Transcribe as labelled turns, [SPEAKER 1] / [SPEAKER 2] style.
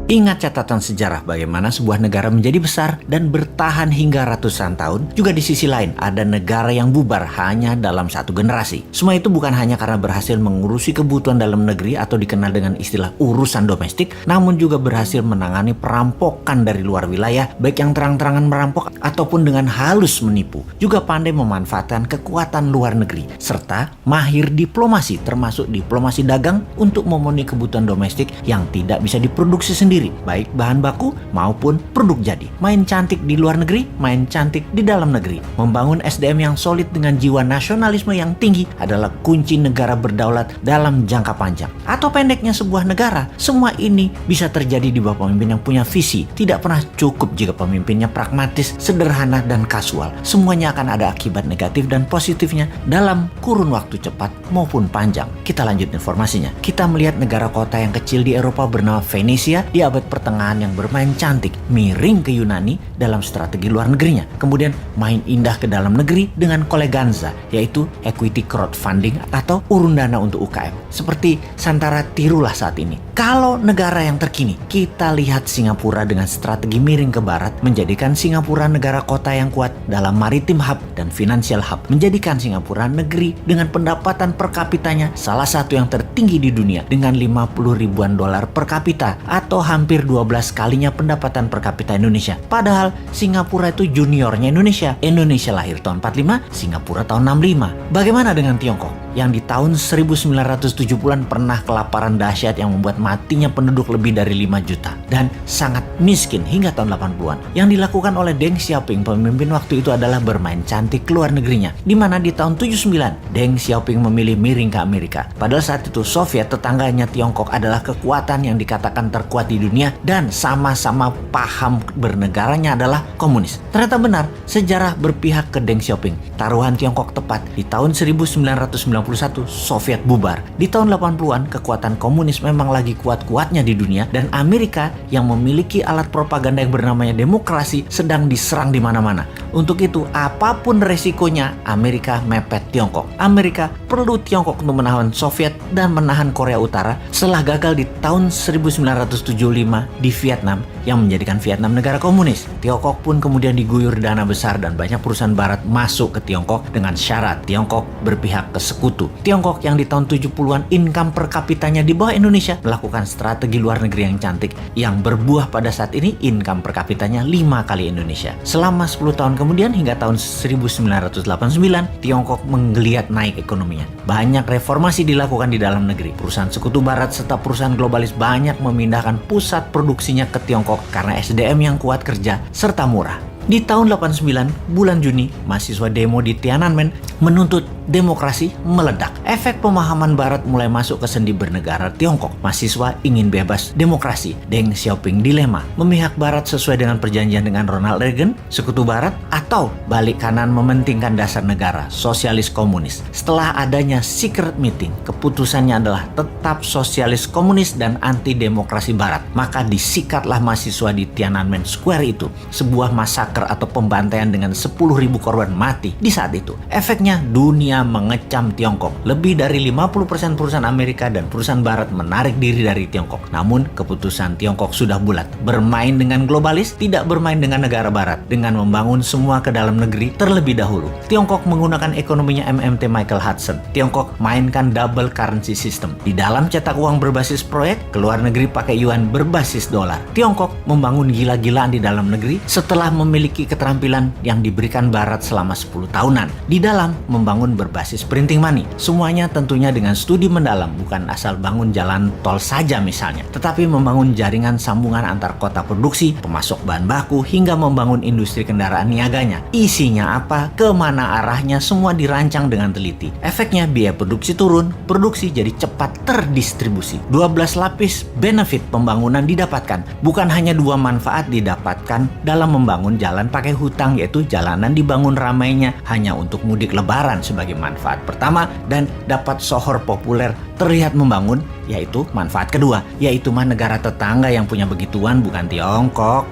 [SPEAKER 1] Ingat catatan sejarah bagaimana sebuah negara menjadi besar dan bertahan hingga ratusan tahun. Juga di sisi lain, ada negara yang bubar hanya dalam satu generasi. Semua itu bukan hanya karena berhasil mengurusi kebutuhan dalam negeri atau dikenal dengan istilah urusan domestik, namun juga berhasil menangani perampokan dari luar wilayah, baik yang terang-terangan merampok ataupun dengan halus menipu. Juga pandai memanfaatkan kekuatan luar negeri, serta mahir diplomasi, termasuk diplomasi dagang untuk memenuhi kebutuhan domestik yang tidak bisa diproduksi sendiri, baik bahan baku maupun produk jadi. Main cantik di luar negeri, main cantik di dalam negeri. Membangun SDM yang solid dengan jiwa nasionalisme yang tinggi adalah kunci negara berdaulat dalam jangka panjang. Atau pendeknya sebuah negara, semua ini bisa terjadi di bawah pemimpin yang punya visi. Tidak pernah cukup jika pemimpinnya pragmatis, sederhana, dan kasual. Semuanya akan ada akibat negatif dan positifnya dalam kurun waktu cepat maupun panjang. Kita lanjut informasinya. Kita melihat negara kota yang kecil di Eropa bernama Venesia di abad pertengahan yang bermain cantik, miring ke Yunani dalam strategi luar negerinya. Kemudian main indah ke dalam negeri dengan koleganza, yaitu equity crowdfunding atau urun dana untuk UKM. Seperti Santara tirulah saat ini. Kalau negara yang terkini, kita lihat Singapura dengan strategi miring ke barat, menjadikan Singapura negara kota yang kuat dalam maritim hub dan financial hub. Menjadikan Singapura negeri dengan pendapatan per kapitanya salah satu yang tertinggi di dunia dengan 50 ribuan dolar per kapita atau hampir 12 kalinya pendapatan per kapita Indonesia. Padahal Singapura itu juniornya Indonesia. Indonesia lahir tahun 45, Singapura tahun 65. Bagaimana dengan Tiongkok yang di tahun 1970-an pernah kelaparan dahsyat yang membuat matinya penduduk lebih dari 5 juta dan sangat miskin hingga tahun 80-an. Yang dilakukan oleh Deng Xiaoping, pemimpin waktu itu, adalah bermain cantik ke luar negerinya, di mana di tahun 79 Deng Xiaoping memilih miring ke Amerika. Padahal saat itu Soviet, tetangganya Tiongkok, adalah kekuatan yang dikatakan terkuat di dunia dan sama-sama paham bernegaranya adalah komunis. Ternyata benar, sejarah berpihak ke Deng Xiaoping. Taruhan Tiongkok tepat di tahun 1991 Soviet bubar. Di tahun 80-an kekuatan komunis memang lagi kuat-kuatnya di dunia dan Amerika yang memiliki alat propaganda yang bernamanya demokrasi sedang diserang di mana-mana. Untuk itu, apapun resikonya, Amerika mepet Tiongkok. Amerika perlu Tiongkok untuk menahan Soviet dan menahan Korea Utara setelah gagal di tahun 1975 di Vietnam yang menjadikan Vietnam negara komunis. Tiongkok pun kemudian diguyur dana besar dan banyak perusahaan barat masuk ke Tiongkok dengan syarat Tiongkok berpihak ke sekutu. Tiongkok yang di tahun 70-an income per kapitanya di bawah Indonesia melakukan strategi luar negeri yang cantik yang berbuah pada saat ini income per kapitanya 5 kali Indonesia. Selama 10 tahun kemudian hingga tahun 1989 Tiongkok menggeliat naik ekonominya. Banyak reformasi dilakukan di dalam negeri. Perusahaan sekutu barat serta perusahaan globalis banyak memindahkan pusat produksinya ke Tiongkok karena SDM yang kuat kerja serta murah. Di tahun 89, bulan Juni, mahasiswa demo di Tiananmen menuntut demokrasi meledak. Efek pemahaman barat mulai masuk ke sendi bernegara Tiongkok. Mahasiswa ingin bebas demokrasi. Deng Xiaoping dilema, memihak barat sesuai dengan perjanjian dengan Ronald Reagan, sekutu barat, atau balik kanan mementingkan dasar negara, sosialis komunis. Setelah adanya secret meeting, keputusannya adalah tetap sosialis komunis dan anti demokrasi barat. Maka disikatlah mahasiswa di Tiananmen Square itu. Sebuah massacre atau pembantaian dengan 10.000 korban mati di saat itu. Efeknya dunia mengecam Tiongkok. Lebih dari 50% perusahaan Amerika dan perusahaan barat menarik diri dari Tiongkok. Namun keputusan Tiongkok sudah bulat. Bermain dengan globalis, tidak bermain dengan negara barat. Dengan membangun semua ke dalam negeri terlebih dahulu. Tiongkok menggunakan ekonominya MMT Michael Hudson. Tiongkok mainkan double currency system. Di dalam cetak uang berbasis proyek, ke luar negeri pakai yuan berbasis dolar. Tiongkok membangun gila-gilaan di dalam negeri setelah memiliki keterampilan yang diberikan barat selama 10 tahunan. Di dalam membangun berbasis printing money. Semuanya tentunya dengan studi mendalam, bukan asal bangun jalan tol saja misalnya, tetapi membangun jaringan sambungan antar kota produksi, pemasok bahan baku, hingga membangun industri kendaraan niaganya. Isinya apa, kemana arahnya, semua dirancang dengan teliti. Efeknya biaya produksi turun, produksi jadi cepat terdistribusi. 12 lapis benefit pembangunan didapatkan. Bukan hanya 2 manfaat didapatkan dalam membangun jalan pakai hutang, yaitu jalanan dibangun ramainya hanya untuk mudik lebaran sebagai manfaat pertama dan dapat sohor populer terlihat membangun, yaitu manfaat kedua, yaitu negara tetangga yang punya begituan bukan Tiongkok.